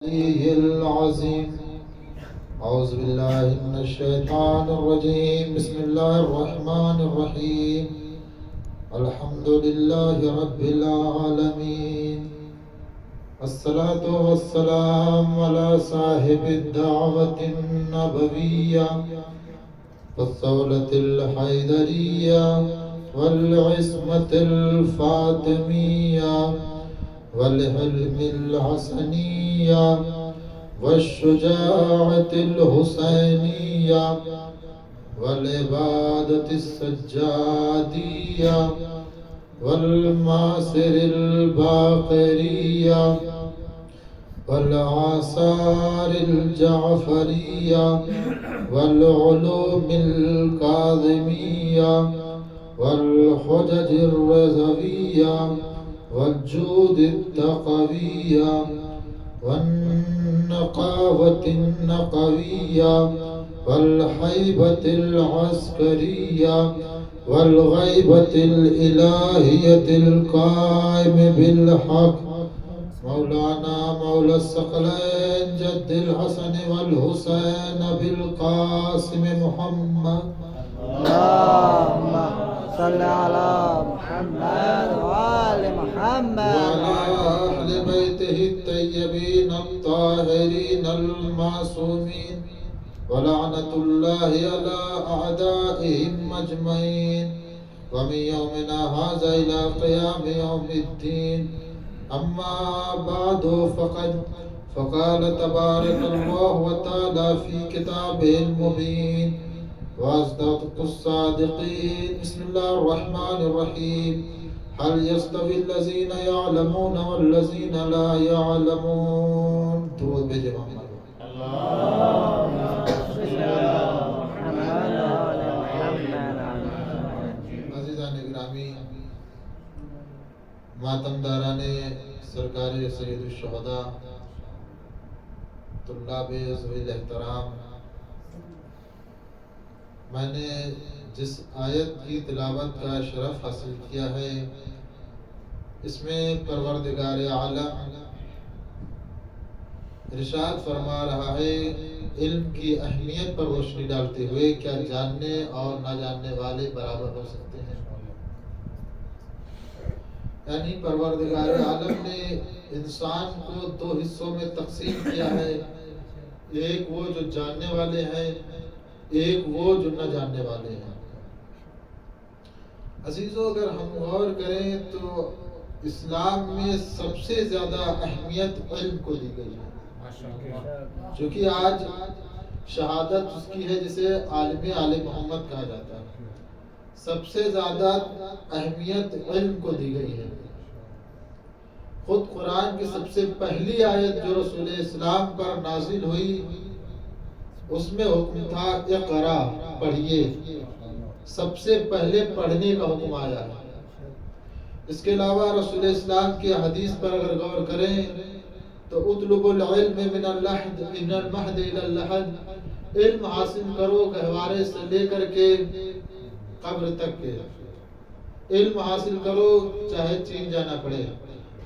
العظيم. أعوذ بالله من الشيطان الرجيم. بسم الله الرحمن الرحيم. الحمد لله رب العالمين. الصلاة والسلام على صاحب الدعوة النبوية والثورة الحيدرية والعصمة الفاطمية والحلم الحسنية والشجاعة الحسينية والعبادة السجادية والمعصر الباقرية والآثار الجعفرية والعلوم الكاظمية والحجج الرضوية والجود التقوية والنقاوة النقوية والحيبة العسكرية والغيبة الإلهية القائم بالحق مولانا مولى الثقلين جد الحسن والحسين بالقاسم محمد. اللهم صل على محمد وآل محمد وعلى أهل بيته الطيبين الطاهرين المعصومين ولعنة الله على أعدائهم أجمعين ومن يومنا هذا إلى قيام يوم الدين. أما بعد فقال تبارك الله وتعالى في كتابه المبين وأصدق الصادقين. بسم الله الرحمن الرحيم. هل يستوي الذين يعلمون والذين لا يعلمون؟ درود بھیجے محمد. اللهم صل على محمد وآل محمد. عزیزان گرامی، ماتم داران سرکار سید الشہداء، طلاب ذوی الاحترام، میں نے جس آیت کی تلاوت کا شرف حاصل کیا ہے اس میں پروردگار عالم ارشاد فرما رہا ہے علم کی اہمیت پر روشنی ڈالتے ہوئے کیا جاننے اور نہ جاننے والے برابر ہو سکتے ہیں؟ یعنی پروردگار عالم نے انسان کو دو حصوں میں تقسیم کیا ہے، ایک وہ جو جاننے والے ہیں، ایک وہ جو نہ جاننے والے ہیں. عزیزو، اگر ہم غور کریں تو اسلام میں سب سے زیادہ اہمیت علم کو دی گئی ہے، چونکہ آج شہادت اس کی ہے جسے عالم آل محمد کہا جاتا ہے. سب سے زیادہ اہمیت علم کو دی گئی ہے. خود قرآن کی سب سے پہلی آیت جو رسول اسلام پر نازل ہوئی اس میں حکم تھا اقرا، پڑھیے. سب سے پہلے پڑھنے کا حکم آیا ہے. اس کے علاوہ رسول اسلام کی حدیث پر اگر غور کریں تو اطلب العلم من المہد الى اللحد، علم حاصل کرو گہوارے سے لے کر کے قبر تک کے. علم حاصل کرو چاہے چین جانا پڑے.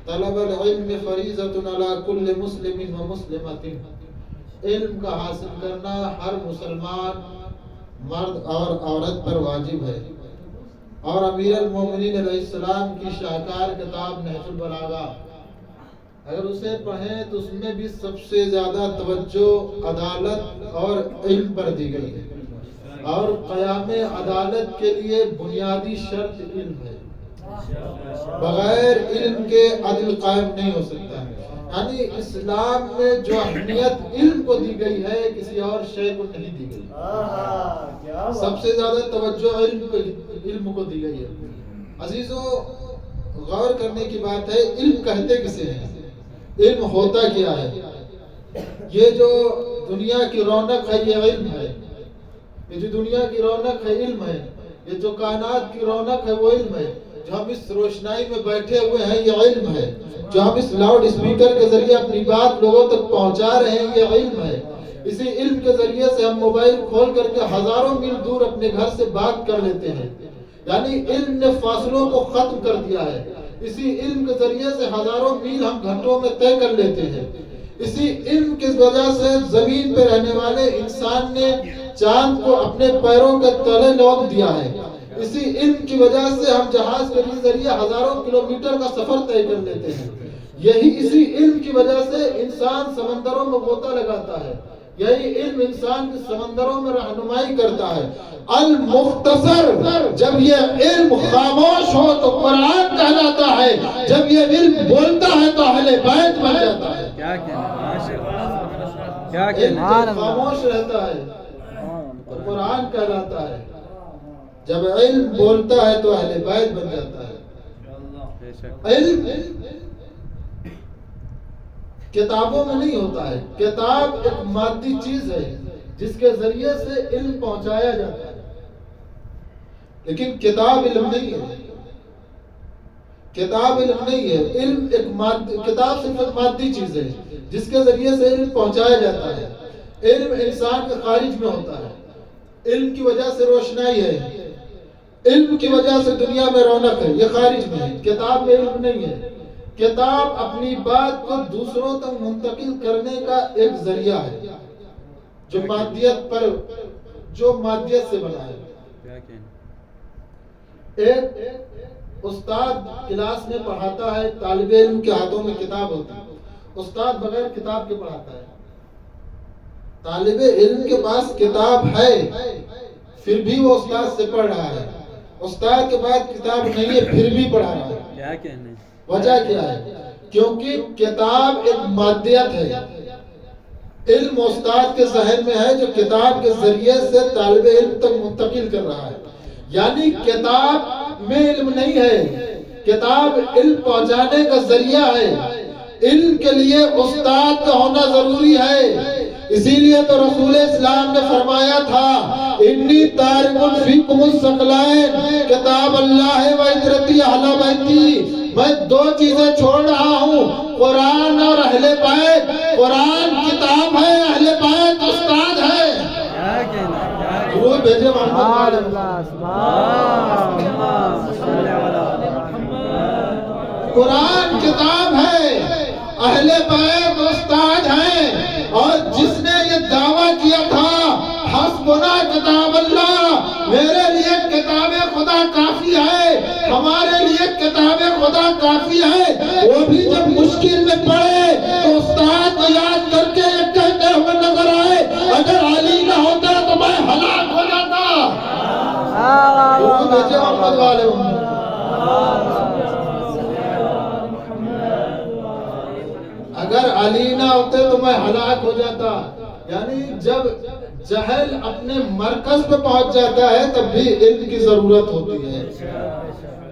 طلب العلم فریضۃ علی کل مسلم و مسلمۃ، علم کا حاصل کرنا ہر مسلمان مرد اور عورت پر واجب ہے. اور امیر المومنین علیہ السلام کی شاہکار کتاب نہج البلاغہ اگر اسے پڑھیں تو اس میں بھی سب سے زیادہ توجہ عدالت اور علم پر دی گئی ہے. اور قیام عدالت کے لیے بنیادی شرط علم ہے. بغیر علم کے عدل قائم نہیں ہو سکتا ہے. یعنی اسلام میں جو اہمیت علم کو دی گئی ہے کسی اور شے کو نہیں دی گئی. سب سے زیادہ توجہ علم کو دی گئی ہے. عزیزو، غور کرنے کی بات ہے علم کہتے کسے ہیں، علم ہوتا کیا ہے. یہ جو دنیا کی رونق ہے یہ علم ہے. یہ جو دنیا کی رونق ہے علم ہے. یہ جو کائنات کی رونق ہے وہ علم ہے. جو ہم اس روشنائی میں بیٹھے ہوئے ہیں یہ علم ہے. جو ہم اس لاؤڈ اسپیکر کے ذریعے اپنی بات لوگوں تک پہنچا رہے ہیں یہ علم ہے. اسی علم کے ذریعے سے ہم موبائل کھول کر کے ہزاروں میل دور اپنے گھر سے بات کر لیتے ہیں. یعنی علم نے فاصلوں کو ختم کر دیا ہے. اسی علم کے ذریعے سے ہزاروں میل ہم گھنٹوں میں طے کر لیتے ہیں. اسی علم کی وجہ سے زمین پہ رہنے والے انسان نے چاند کو اپنے پیروں کے تلے لوٹ دیا ہے. اسی علم کی وجہ سے ہم جہاز کے ذریعے ہزاروں کلومیٹر کا سفر طے کر لیتے ہیں. یہی اسی علم کی وجہ سے انسان سمندروں میں غوطہ لگاتا ہے. یہی علم انسان کے سمندروں میں رہنمائی کرتا ہے. المختصر جب یہ علم خاموش ہو تو قرآن کہلاتا ہے، جب یہ علم بولتا ہے تو اہل بیت بن جاتا ہے. علم جب خاموش رہتا ہے تو قرآن کہلاتا ہے، جب علم بولتا ہے تو اہل بیت بن جاتا ہے. علم کتابوں میں نہیں ہوتا ہے. کتاب ایک مادی چیز ہے جس کے ذریعے سے علم پہنچایا جاتا ہے، لیکن کتاب علم نہیں ہے. کتاب علم نہیں ہے. علم ایک کتاب صرف ایک مادی چیز ہے جس کے ذریعے سے علم پہنچایا جاتا ہے. علم انسان کے خارج میں ہوتا ہے. علم کی وجہ سے روشنائی ہے، علم کی وجہ سے دنیا میں رونق ہے، یہ خارج میں ہے. کتاب میں علم نہیں ہے. کتاب اپنی بات کو دوسروں تک منتقل کرنے کا ایک ذریعہ ہے جو مادیت سے بنا ہے. ایک استاد کلاس میں پڑھاتا ہے، طالب علم کے ہاتھوں میں کتاب ہوتی ہے. استاد بغیر کتاب کے پڑھاتا ہے. طالب علم کے پاس کتاب ہے پھر بھی وہ استاد سے پڑھ رہا ہے. استاد کے پاس کتاب نہیں ہے پھر بھی پڑھا رہا ہے. کیا کہنے وجہ کیا ہے؟ کیونکہ کتاب ایک مادیت ہے. علم استاد کے ذہن میں ہے جو کتاب کے ذریعے سے طالب علم تک منتقل کر رہا ہے. یعنی کتاب میں علم نہیں ہے، کتاب علم پہنچانے کا ذریعہ ہے. علم کے لیے استاد کا ہونا ضروری ہے. اسی لیے تو رسول اسلام نے فرمایا تھا انی تارک فیکم الثقلین کتاب اللہ و اطرتی اہل بیتی. میں دو چیزیں چھوڑ رہا ہوں، قرآن اور اہل بیت. قرآن کتاب ہے، اہل بیت استاد ہے. درود بھیجے محمد قرآن کتاب ہے، اہل بیت استاد ہیں. اور جس نے یہ دعویٰ کیا تھا حسبنا کتاب اللہ، میرے لیے کتاب خدا کافی ہے، ہمارے لیے کتاب خدا کافی ہے، وہ بھی جب مشکل میں پڑے تو استاد کو یاد کر کے یہ کہتے ہوئے نظر آئے اگر علی نہ ہوتا تو میں ہلاک ہو جاتا. محمد والے اگر علی نہ ہوتے تو میں ہلاک ہو جاتا. یعنی جب جہل اپنے مرکز پہ پہنچ جاتا ہے تب بھی علم کی ضرورت ہوتی ہے.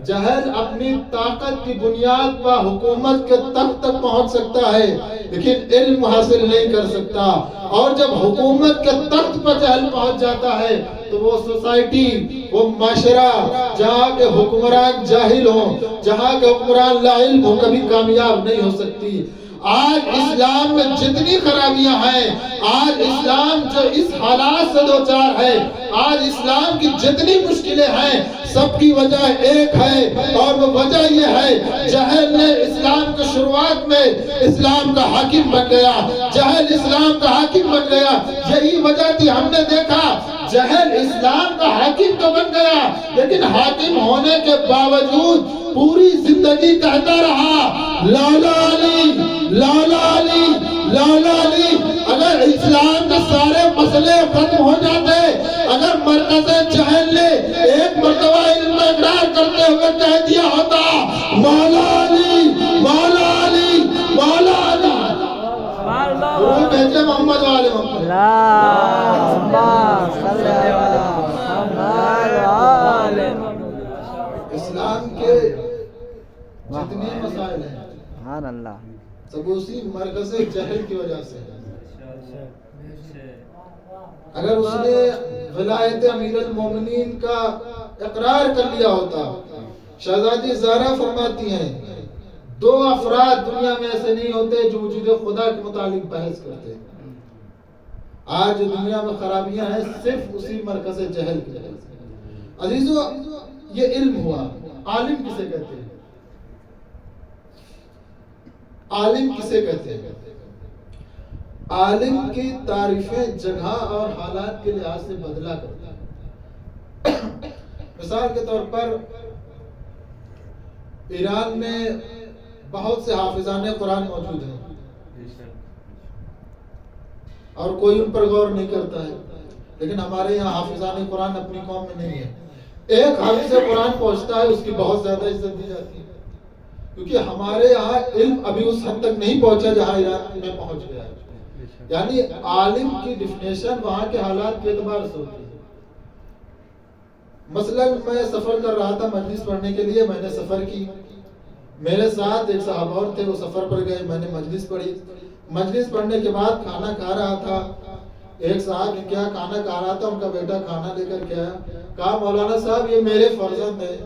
جہل اپنی طاقت کی بنیاد پر حکومت کے تخت تک پہنچ سکتا ہے لیکن علم حاصل نہیں کر سکتا. اور جب حکومت کے تخت پر جہل پہنچ جاتا ہے تو وہ سوسائٹی، وہ معاشرہ جہاں کے حکمران جاہل ہوں، جہاں کے حکمران لا علم ہوں، کبھی کامیاب نہیں ہو سکتی. آج اسلام میں جتنی خرابیاں ہیں، آج اسلام جو اس حالات سے دوچار ہے، آج اسلام کی جتنی مشکلیں ہیں، سب کی وجہ ایک ہے اور وہ وجہ یہ ہے جہل نے اسلام کے شروعات میں اسلام کا حاکم بن گیا. جہل اسلام کا حاکم بن گیا. یہی وجہ تھی. ہم نے دیکھا جہل اسلام کا حاکم تو بن گیا لیکن حاکم ہونے کے باوجود پوری زندگی کہتا رہا لالا علی لالا علی لالا علی. اگر اسلام کے سارے مسئلے ختم ہو جاتے، اگر مرکز جہل نے ایک مرتبہ علم میں اقرار کرتے ہوئے کہہ دیا ہوتا مولا علی مولا علی مولا علی. وہ بھیجے محمد والے محمد اسلام کے جتنے مسائل ہیں سبحان اللہ سب اسی مرکز جہل کی وجہ سے. اگر اس نے ولایت امیر المومنین کا اقرار کر لیا ہوتا. شہزادی زہرا فرماتی ہیں دو افراد دنیا میں ایسے نہیں ہوتے جو وجود خدا کے متعلق بحث کرتے. آج دنیا میں خرابیاں ہیں صرف اسی مرکز جہل کی وجہ سے. عزیزو یہ علم ہوا. عالم کسے کہتے ہیں؟ عالم کسے کہتے ہیں؟ عالم کی تعریفیں جگہ اور حالات کے لحاظ سے بدلا کرتا ہے۔ مثال کے طور پر ایران میں بہت سے حافظان قرآن موجود ہیں اور کوئی ان پر غور نہیں کرتا ہے، لیکن ہمارے یہاں حافظان قرآن اپنی قوم میں نہیں ہے۔ ایک حافظ قرآن پہنچتا ہے، اس کی بہت زیادہ عزت دی جاتی ہے، کیونکہ ہمارے یہاں علم ابھی اس حد تک نہیں پہنچا جہاں ایران میں پہنچ گیا ہے۔ یعنی عالم کی ڈیفینیشن وہاں کے حالات کے اعتبار سے ہوتی ہے۔ مثلا میں سفر کر رہا تھا مجلس پڑھنے کے لیے، میں نے سفر کی، میرے ساتھ ایک صاحب اور تھے، وہ سفر پر گئے، میں نے مجلس پڑھی۔ مجلس پڑھنے کے بعد کھانا کھا رہا تھا، ایک صاحب نے کیا کھانا کھا رہا تھا، ان کا بیٹا کھانا لے کر گیا، کہا مولانا صاحب یہ میرے فرزند ہیں،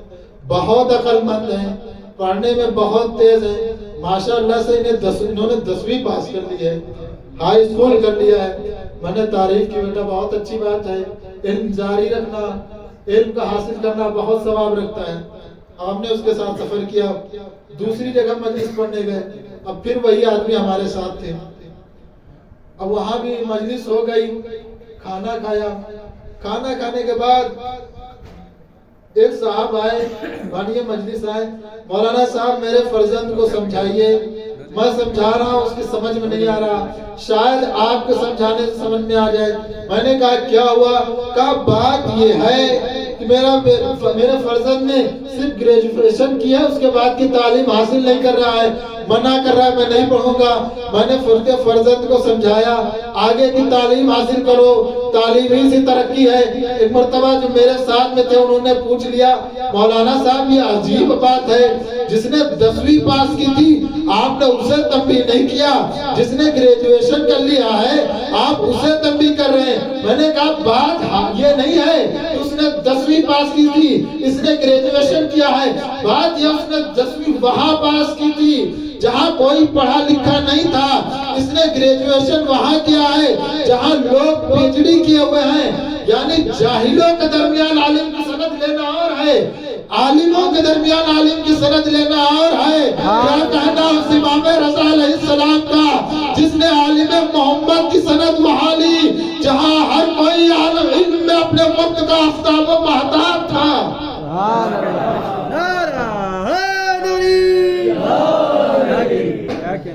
بہت عقل مند ہیں، پڑھنے میں بہت تیز ہیں، ماشاءاللہ سے انہوں نے 10ویں پاس کر لی ہے، ہائی اسکول کر لیا ہے۔ میں نے تعریف کی، بیٹا بہت اچھی بات ہے، علم جاری رکھنا، علم کا حاصل کرنا بہت ثواب رکھتا ہے۔ اب ہم نے اس کے ساتھ سفر کیا، دوسری جگہ مجلس پڑھنے گئے، اب پھر وہی آدمی ہمارے ساتھ تھے، اب وہاں بھی مجلس ہو گئی، کھانا کھایا، کھانا کھانے کے بعد ایک صاحب آئے، بانیے مجلس آئے، مولانا صاحب میرے فرزند کو سمجھائیے، میں سمجھا رہا ہوں، اس کی سمجھ میں نہیں آ رہا، شاید آپ کے سمجھانے سے سمجھ میں آ جائے۔ میں نے کہا کیا ہوا؟ کہا بات یہ ہے کہ میرے فرزند نے صرف گریجویشن کی ہے، اس کے بعد کی تعلیم حاصل نہیں کر رہا ہے، منع کر رہا ہے میں نہیں پڑھوں گا۔ میں نے فرزند کو سمجھایا آگے کی تعلیم حاصل کرو، تعلیم ہی سے ترقی ہے۔ ایک مرتبہ جو میرے ساتھ میں تھے انہوں نے پوچھ لیا مولانا صاحب یہ عجیب بات ہے، جس نے 10ویں پاس کی تھی آپ نے اسے تنبیہ نہیں کیا، جس نے گریجویشن کر لیا ہے آپ اسے تنبیہ کر رہے ہیں۔ میں نے کہا بات یہ نہیں ہے اس نے 10ویں پاس کی تھی، اس نے گریجویشن کیا ہے، بات یہ اس نے 10ویں وہاں پاس کی تھی جہاں کوئی پڑھا لکھا نہیں تھا، اس نے گریجویشن وہاں کیا ہے جہاں لوگ پی ایچ ڈی کیے ہوئے ہیں۔ یعنی جاہلوں کے درمیان عالم کی سند لینا اور ہے، عالموں کے درمیان عالم کی سند لینا اور ہے۔ کیا کہنا اس امام رضا علیہ السلام کا جس نے عالم محمد کی سند وہاں لی جہاں ہر کوئی عالم علم میں اپنے وقت کا آفتاب و مہتاب تھا۔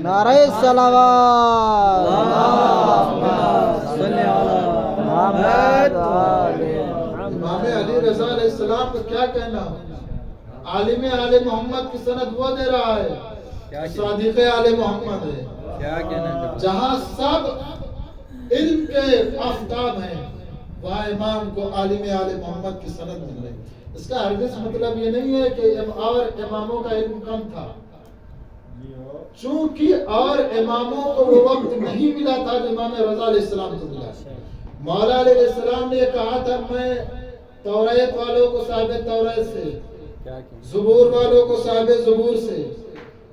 نعرہ صلوات امام علی رضا علیہ السلام کا کیا کہنا؟ عالم آل محمد کی سند وہ دے رہا ہے صادق آل محمد ہے، جہاں سب علم کے آفتاب ہیں وہاں امام کو عالم آل محمد کی سند مل رہی۔ اس کا ہرگز مطلب یہ نہیں ہے کہ اور اماموں کا علم کم تھا، چونکہ اور اماموں کو وہ وقت نہیں ملا تھا جو امام رضا علیہ السلام کو ملا۔ مولا علیہ السلام نے کہا تھا میں توریت والوں کو صاحب توریت سے، زبور والوں کو صاحب زبور سے،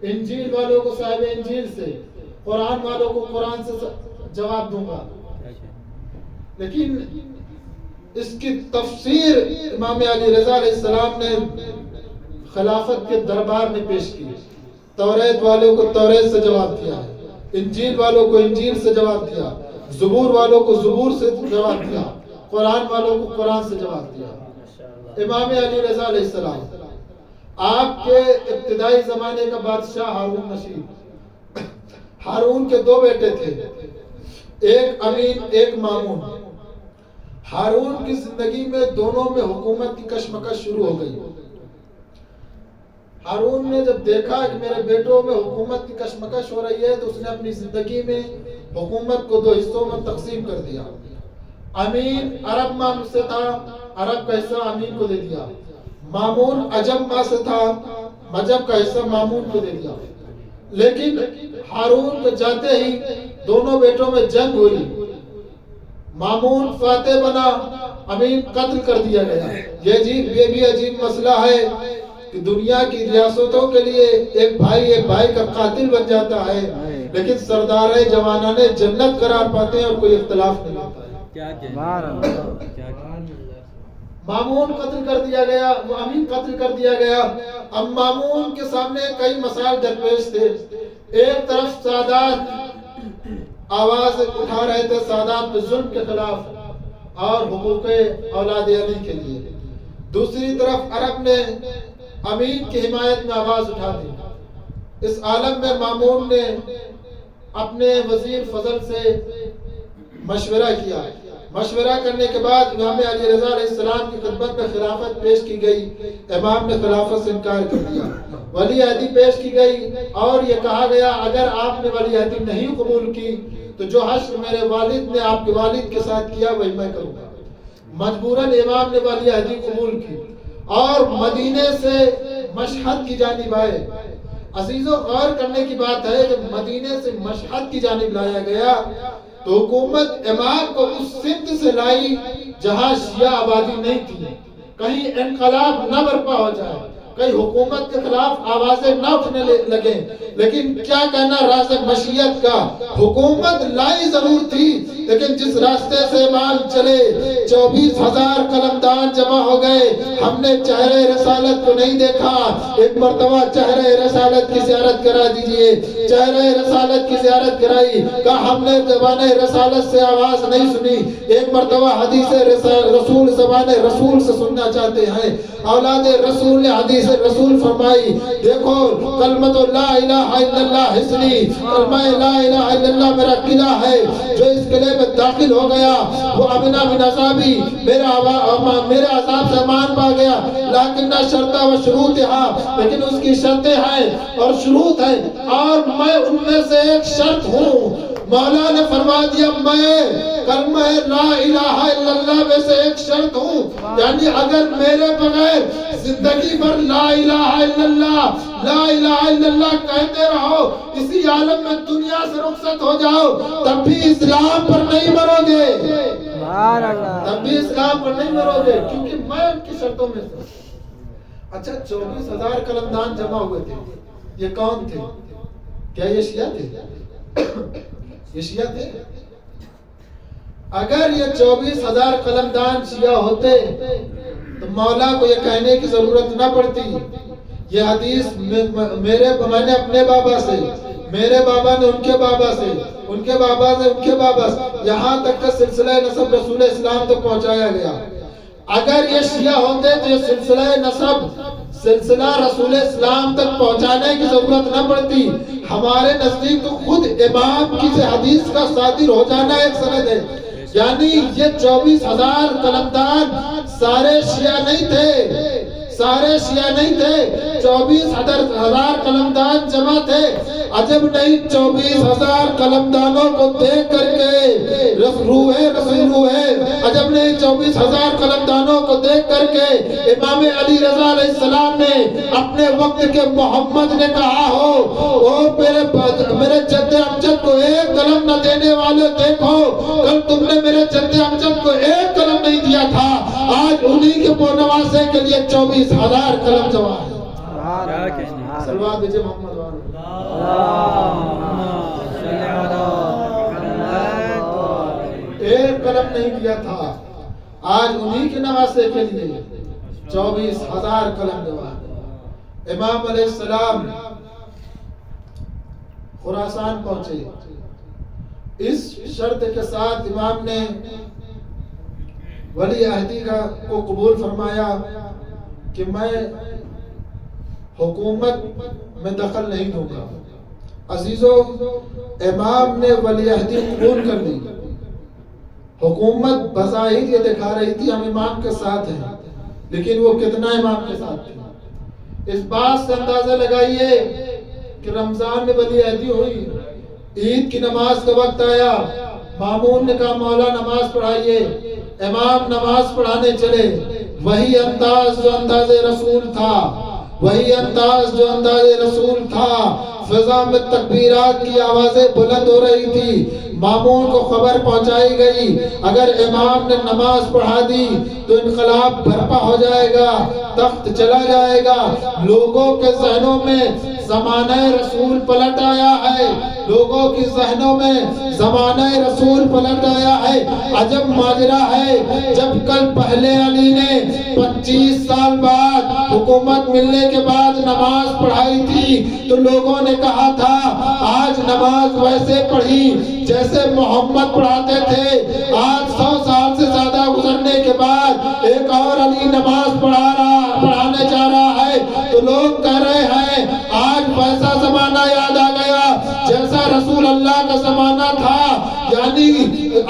انجیل والوں کو صاحب انجیل سے، قرآن والوں کو قرآن سے جواب دوں گا۔ لیکن اس کی تفسیر امام علی رضا علیہ السلام نے خلافت کے دربار میں پیش کی، توریت والوں کو توریت سے جواب دیا، انجیل والوں کو انجیل سے جواب دیا، زبور والوں کو زبور سے جواب دیا، قرآن والوں کو قرآن سے جواب دیا۔ امام علی رضا علیہ السلام آپ کے ابتدائی زمانے کا بادشاہ ہارون رشید، ہارون کے 2 بیٹے تھے، ایک امین ایک مامون۔ ہارون کی زندگی میں دونوں میں حکومت کی کشمکش شروع ہو گئی۔ ہارون نے جب دیکھا کہ میرے بیٹوں میں حکومت کی کشمکش ہو رہی ہے تو اس نے اپنی زندگی میں حکومت کو 2 حصوں میں تقسیم کر دیا۔ امین عرب ماں سے تھا، عرب کا حصہ امین کو دے دیا، مامون عجم ماں سے تھا، عجم کا حصہ مامون کو دے دیا۔ لیکن ہارون کو جاتے ہی دونوں بیٹوں میں جنگ ہوئی، مامون فاتح بنا، امین قتل کر دیا گیا۔ یہ بھی عجیب مسئلہ ہے کہ دنیا کی ریاستوں کے لیے ایک بھائی کا قاتل بن جاتا ہے، لیکن سردار جوانہ نے جنت قرار پاتے ہیں اور کوئی اختلاف نہیں ہوتا ہے۔ مامون قتل کر دیا گیا، امین قتل کر دیا گیا۔ اب مامون کے سامنے کئی مسائل درپیش تھے۔ ایک طرف سادات آواز اٹھا رہے تھے سادات پہ ظلم کے خلاف اور حقوق اولاد علی کے لیے، دوسری طرف عرب نے امین کی حمایت میں آواز اٹھا دی۔ اس عالم میں مامون نے اپنے وزیر فضل سے مشورہ کیا، مشورہ کرنے کے بعد امام علی رضا علیہ السلام کی خدمت میں خلافت پیش کی گئی، امام نے خلافت سے انکار کر دیا، ولی عہدی پیش کی گئی اور یہ کہا گیا اگر آپ نے ولی عہدی نہیں قبول کی تو جو حشر میرے والد نے آپ کے والد کے ساتھ کیا وہی میں کروں گا۔ مجبوراً امام نے ولی عہدی قبول کی اور مدینے سے مشہد کی جانب آئے۔ عزیزو، غور کرنے کی بات ہے جب مدینے سے مشہد کی جانب لایا گیا تو حکومت امام کو اس سمت سے لائی جہاں شیعہ آبادی نہیں تھی، کہیں انقلاب نہ برپا ہو جائے، کہیں حکومت کے خلاف آوازیں نہ اٹھنے لگیں، لیکن کیا کہنا راز مشیت کا، حکومت لائی ضرور تھی لیکن جس راستے سے امام چلے 24,000 قلمدان جمع ہو گئے، ہم نے چہرے رسالت کو نہیں دیکھا۔ ایک مرتبہ چہرے رسالت کی زیارت کرا دیجئے، چہرے رسالت کی زیارت کرائی، کہا ہم نے زبان رسالت سے آواز نہیں سنی، ایک مرتبہ حدیث رسول زبان رسول سے سننا چاہتے ہیں، اولاد رسول نے حدیث رسول فرمائی، دیکھو کلمۃ لا الہ الا اللہ حسنی، کلمہ لا الہ الا اللہ میرا قلعہ ہے، جو اس قلعے میں داخل ہو گیا وہ امنا من عذابی، میرے عذاب سے امان پا گیا، لیکن شرطہ و شروطہا، لیکن اس کی شرطیں ہیں اور شروط ہیں اور میں ان میں سے ایک شرط ہوں۔ مولا نے فرما دیا میں کلمہ لا الہ الا اللہ میں سے ایک شرط ہوں، یعنی اگر میرے بغیر زندگی بھر لا الہ الا اللہ لا الہ الا اللہ کہتے رہو، اسی عالم میں دنیا سے رخصت ہو جاؤ، تب بھی اسلام پر نہیں مرو گے، تب بھی اسلام پر نہیں مرو گے، کیونکہ میں ان کی شرطوں میں سے۔ اچھا 24,000 قلمدان جمع ہوئے تھے، یہ کون تھے؟ کیا یہ شیعہ تھے؟ یہ شیعہ تھے؟ اگر یہ 24,000 قلمدان شیعہ ہوتے تو مولا کو یہ کہنے کی ضرورت نہ پڑتی، یہ حدیث میں نے اپنے بابا سے، میرے بابا نے ان کے بابا سے، ان کے بابا سے ان کے بابا سے، یہاں تک کہ سلسلہ نسب رسول اسلام تک پہنچایا گیا۔ اگر یہ شیعہ ہوتے تو یہ سلسلہ نسب سلسلہ رسول اسلام تک پہنچانے کی ضرورت نہ پڑتی، ہمارے نزدیک تو خود امام کی سے حدیث کا صادر ہو جانا ایک سند ہے، یعنی یہ 24,000 قلمدان سارے شیعہ نہیں تھے، سارے شیعہ نہیں تھے، 24,000 قلمدان جمع تھے۔ عجب نہیں 24,000 قلمدانوں کو دیکھ کر کے روح ہے، عجب نہیں 24,000 قلمدانوں کو دیکھ کر کے امام علی رضا علیہ السلام نے اپنے وقت کے محمد نے کہا ہو او میرے جد امجد کو ایک قلم نہ دینے والے دیکھو، کل تم نے میرے جد امجد کو ایک قلم نہیں دیا تھا، آج انہی کے نواسے کے لیے 24,000 قلم جمع ہے۔ صلوات بھیجے محمد ایک قلم نہیں دیا تھا، آج انہی کے نواسے کے لیے 24,000 قلم جمع ہے۔ امام علیہ السلام خراسان پہنچے، اس شرط کے ساتھ امام نے ولی عہدی کو قبول فرمایا کہ میں حکومت میں دخل نہیں دوں گا۔ عزیزو، امام نے ولی عہدی قبول کر لی، حکومت بظاہر یہ دکھا رہی تھی ہم امام کے ساتھ ہیں، لیکن وہ کتنا امام کے ساتھ تھی؟ اس بات سے اندازہ لگائیے کہ رمضان میں ولی عہدی ہوئی، عید کی نماز کا وقت آیا، مامون نے کہا مولا نماز پڑھائیے، امام نماز پڑھانے چلے، وہی انداز جو انداز رسول تھا، وہی انداز جو انداز رسول تھا، فضا میں تکبیرات کی آوازیں بلند ہو رہی تھی، مامون کو خبر پہنچائی گئی اگر امام نے نماز پڑھا دی تو انقلاب برپا ہو جائے گا، تخت چلا جائے گا، لوگوں کے ذہنوں میں زمانہ رسول پلٹ آیا ہے، لوگوں کی ذہنوں میں زمانہ رسول پلٹ آیا ہے۔ عجب ماجرا ہے، جب کل پہلے علی نے 25 سال بعد حکومت ملنے کے بعد نماز پڑھائی تھی تو لوگوں نے کہا تھا آج نماز ویسے پڑھی جیسے محمد پڑھاتے تھے۔ آج 100 سال سے زیادہ گزرنے کے بعد ایک اور علی نماز پڑھانے جا رہا ہے تو لوگ کہہ رہے ہیں آج ویسا زمانہ یاد آ گیا جیسا رسول اللہ کا زمانہ تھا، یعنی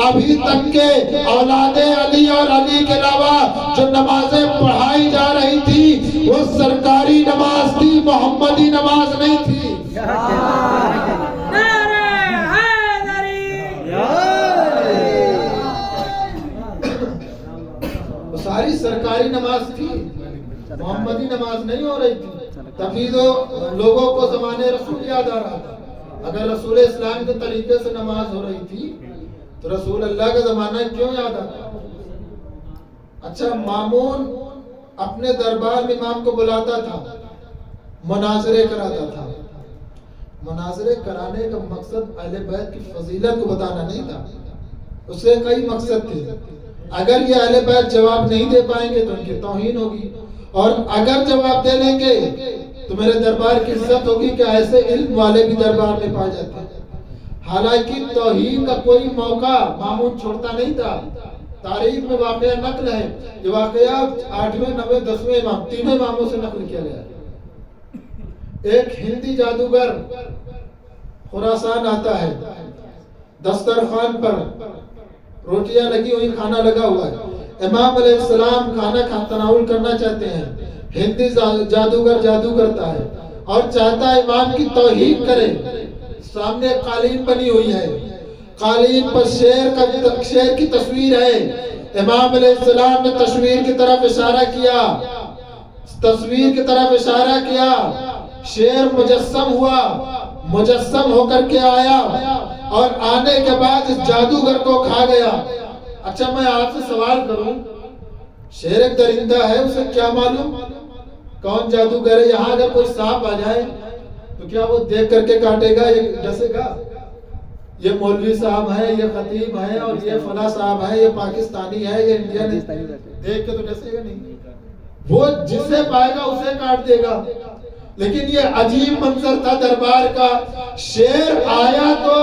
ابھی تک کے اولاد علی اور علی کے علاوہ جو نمازیں پڑھائی جا رہی تھی وہ سرکاری نماز تھی، محمدی نماز نہیں تھی۔ ساری سرکاری نماز تھی، محمدی نماز نہیں ہو رہی تھی۔ تبھی تو لوگوں کو زمانے رسول یاد آ رہا تھا۔ اگر رسول اسلام کے طریقے سے نماز ہو رہی تھی تو رسول اللہ کا زمانہ کیوں یاد آتا؟ اچھا، مامون اپنے دربار میں امام کو بلاتا تھا، مناظرے کراتا تھا۔ مناظرے کرانے کا مقصد اہل بیت کی فضیلت کو بتانا نہیں تھا، اس کے کئی مقصد تھے۔ اگر یہ اہل بیت جواب نہیں دے پائیں گے تو ان کی توہین ہوگی، اور اگر جواب دے لیں گے تو میرے دربار کی عزت ہوگی کہ ایسے علم والے بھی دربار میں پائے جاتے ہیں۔ حالانکہ توہین کا کوئی موقع مامون چھوڑتا نہیں تھا۔ تاریخ میں واقعہ نقل ہے، یہ واقعہ 8ویں 9ویں 10ویں امام تینوں اماموں سے نقل کیا گیا ہے۔ ایک ہندی جادوگر خراسان آتا ہے، دسترخوان پر روٹیاں لگی ہوئی، کھانا لگا ہوا ہے، امام علیہ السلام کھانا تناول کرنا چاہتے ہیں۔ ہندی جادوگر جادو کرتا ہے اور چاہتا ہے امام کی توہین کرے۔ سامنے قالین بنی ہوئی ہے، قالین پر شیر کی تصویر ہے۔ امام علیہ السلام نے تصویر کی طرف اشارہ کیا، تصویر کی طرف اشارہ کیا، شیر مجسم ہوا، مجسم ہو کر کے آیا اور آنے کے بعد اس جادوگر کو کھا گیا۔ اچھا، میں آپ سے سوال کروں، شیر ایک درندہ ہے، اسے کیا معلوم کون جادوگر ہے؟ یہاں اگر کوئی سانپ آ جائے تو کیا وہ دیکھ کر کے کاٹے گا، یہ ڈسے گا؟ یہ مولوی صاحب ہے، یہ خطیب ہے، اور یہ فلاں صاحب ہے، یہ پاکستانی ہے، یہ انڈین ہے، دیکھ کے تو ڈسے گا نہیں، وہ جسے پائے گا اسے کاٹ دے گا۔ لیکن یہ عجیب منظر تھا دربار کا، شیر آیا تو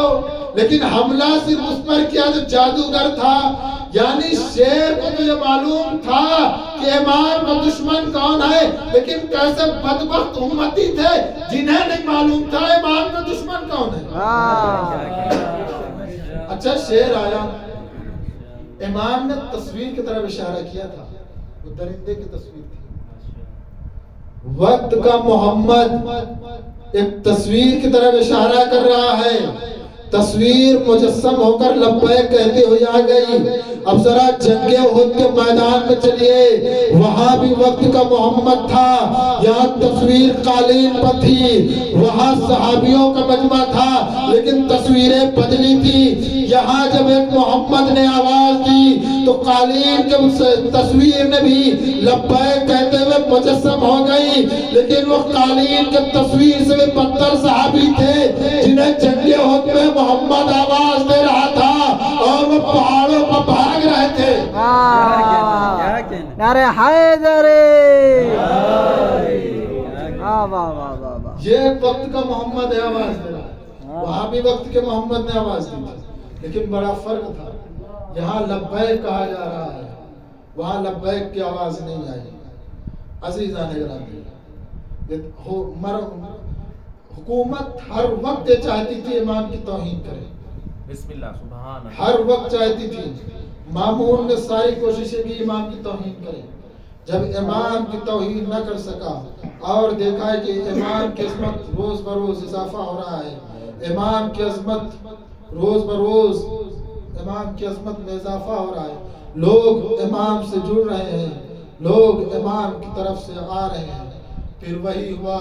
لیکن حملہ صرف اس پر کیا جو جادوگر تھا، یعنی شیر کو تو یہ معلوم تھا کہ امام کا دشمن کون ہے، لیکن کیسے بدبخت امتی تھے جنہیں نہیں معلوم تھا امام کا دشمن کون ہے۔ اچھا، شیر آیا، امام نے تصویر کی طرف اشارہ کیا تھا، وہ درندے کی تصویر تھی۔ وقت کا محمد ایک تصویر کی طرف اشارہ کر رہا ہے، تصویر مجسم ہو کر لبیک کہتے ہوئے آ گئی۔ اب ذرا جنگ احد کے میدان میں چلیے، وہاں بھی وقت کا محمد تھا، یہاں تصویر قالین پر تھی، وہاں صحابیوں کا مجمع تھا لیکن تصویریں بدلی تھی۔ یہاں جب ایک محمد نے آواز دی تو قالین کے تصویر نے بھی لبیک کہتے ہوئے مجسم ہو گئی، لیکن وہ قالین کے تصویر سے بھی بدتر صحابی تھے جنہیں جنگ احد میں محمد آواز دے رہا تھا اور وہ پہاڑوں پر بھاگ رہے تھے۔ نعرہ حیدری! یہ وقت کا محمد ہے آواز دے رہا، وہاں بھی وقت کے محمد نے آواز دی تھی، لیکن بڑا فرق تھا، یہاں لبیک کہا جا رہا ہے، وہاں لبیک کی آواز نہیں آئی۔ عزیزان گرامی، حکومت ہر وقت یہ چاہتی تھی امام کی توہین کرے، بسم اللہ سبحان اللہ، ہر وقت چاہتی تھی۔ مامون نے ساری کوششیں کی امام کی توہین کرے، جب امام کی توہین نہ کر سکا اور دیکھا ہے کہ امام کی عظمت روز بروز اضافہ ہو رہا ہے، امام کی عظمت روز بروز امام کی عظمت میں اضافہ ہو رہا ہے، لوگ امام سے جڑ رہے ہیں، لوگ امام کی طرف سے آ رہے ہیں، پھر وہی ہوا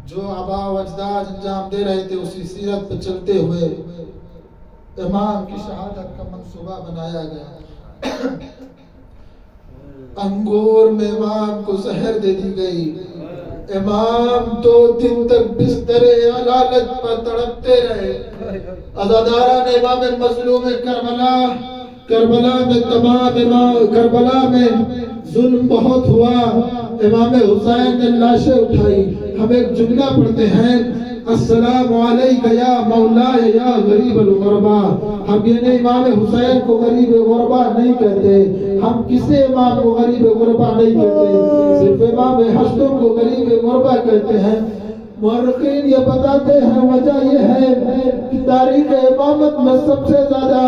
جو آباء و اجداد انجام دے رہے تھے، اسی سیرت پہ چلتے ہوئے امام کی شہادت کا منصوبہ بنایا گیا۔ انگور میں امام کو زہر دے دی گئی، امام 2 دن تک بستر علالت پر تڑپتے رہے. عزاداران امام مظلوم کربلا میں تمام کربلا میں ظلم بہت ہوا. امام حسین نے لاشیں اٹھائی. ہم ایک جملہ پڑھتے ہیں السلام علیکہ یا مولانا یا غریب الغربا. ہم یہ نہیں امام حسین کو غریب غربا نہیں کہتے, ہم کسی امام کو غریب غربا نہیں کہتے, صرف امام حسن کو غریب غربا کہتے ہیں. مورخین یہ بتاتے ہیں وجہ یہ ہے کہ تاریخ امامت میں سب سے زیادہ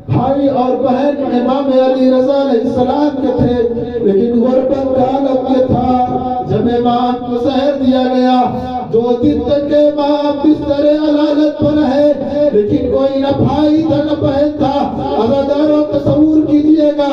بھائی اور بہن امام علی رضا علیہ السلام کے تھے, لیکن غربت کا عالم یہ تھا جب امام کو زہر دیا گیا 2 دن تک امام بستر علالت پر رہے, لیکن کوئی نہ بھائی تھا نہ بہن تھا. عزاداروں تصور کیجئے گا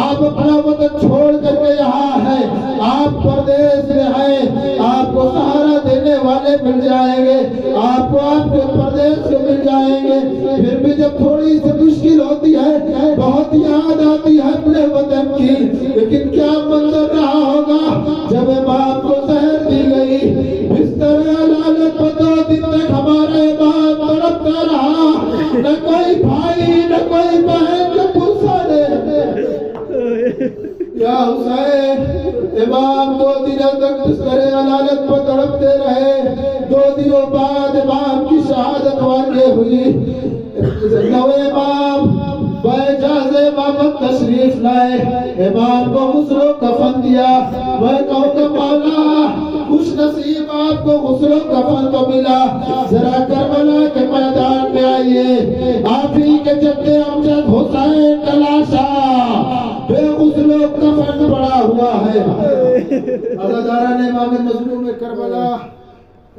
آپ اپنا وطن چھوڑ کر کے یہاں ہیں, آپ پردیس میں ہیں, آپ کو سہارا دینے والے مل جائیں گے, آپ کو آپ کے پردیس سے مل جائیں گے, پھر بھی جب تھوڑی سی مشکل ہوتی ہے بہت یاد آتی ہے اپنے وطن کی. لیکن کیا منظر رہا ہوگا جب امام کو زہر دی گئی بستر علالت پر 2 دن تک ہمارا امام تڑپتا رہا, نہ کوئی بھائی نہ کوئی بہن جو پوچھا دے یا حسین. امام 2 دنوں تک بستر علالت پر تڑپتے رہے. 2 دنوں بعد امام کی شہادت واقع ہوئی. نوے امام باجاز امامت تشریف لائے, امام کو غسل و کفن دیا. میں کہوں گا مولا خوش نصیب آپ کو غسل و کفن تو ملا, ذرا کربلا کے میدان میں آئیے, آپ ہی کے جد امجد حسین کا لاشا بے غسل و کفن پڑا ہوا ہے. عزاداران امام مظلوم کربلا,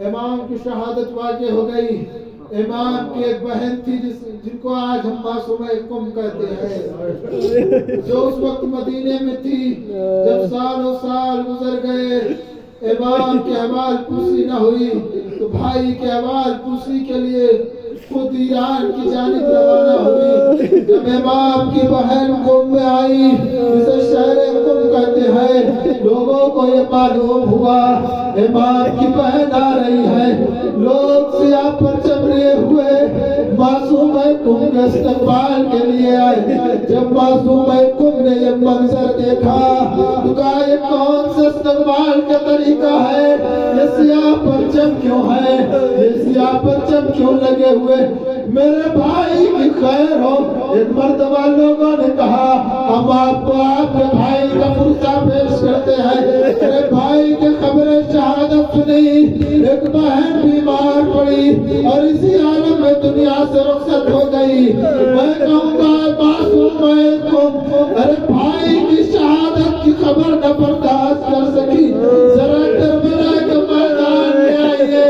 امام کی شہادت واقع ہو گئی. امام کی ایک بہن تھی جن کو آج ہم معصومہ قم کہتے ہیں, جو اس وقت مدینے میں تھی. جب سال و سال گزر گئے امام کے احوال پوسی نہ ہوئی تو بھائی کے احوال پوسی کے لیے خود ایران کی جانب روانہ ہوئی. جب امام کی بہن قم میں آئی جسے شہر قم کہتے ہیں, لوگوں کو یہ معلوم ہوا امام کی بہن آ رہی ہے. لوگ سیاہ پرچم لیے ہوئے معصومہ قم کے استقبال کے لیے آئے. جب معصومہ قم نے یہ منظر دیکھا تو کہا یہ کون سے استقبال کا طریقہ ہے, یہ سیاہ پرچم کیوں ہے, یہ سیاہ پرچم کیوں لگے ہوئے. میرے بھائی کی خیر ہو. ایک مرتبہ لوگوں نے کہا ہم آپ کو آپ کے بھائی کا پرچہ پیش کرتے ہیں. میرے بھائی کے خبر شہادت سنی, ایک بہن بیمار پڑی اور اسی عالم میں دنیا سے رخصت ہو گئی. میں کہوں گا معصوم قم ارے بھائی کی شہادت کی خبر نہ برداشت کر سکی, ذرا کربلا کے میدان میں آئیے.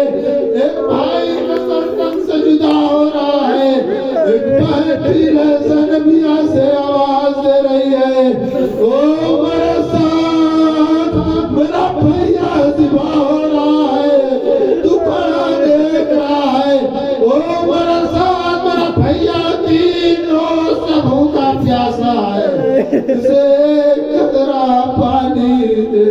ایک بھائی کا سر تن سے جدا ہو رہا ہے, ایک بہن ٹھیل ہے زنبیہ سے آواز دے رہی ہے, او میرے ساتھ میرا بھیا ذبح ہو رہا ہے, تو کھڑا دیکھ رہا ہے. او میرے ساتھ میرا بھیا 3 روز سے بھوکا پیاسا ہے, اسے قطرہ پانی دے.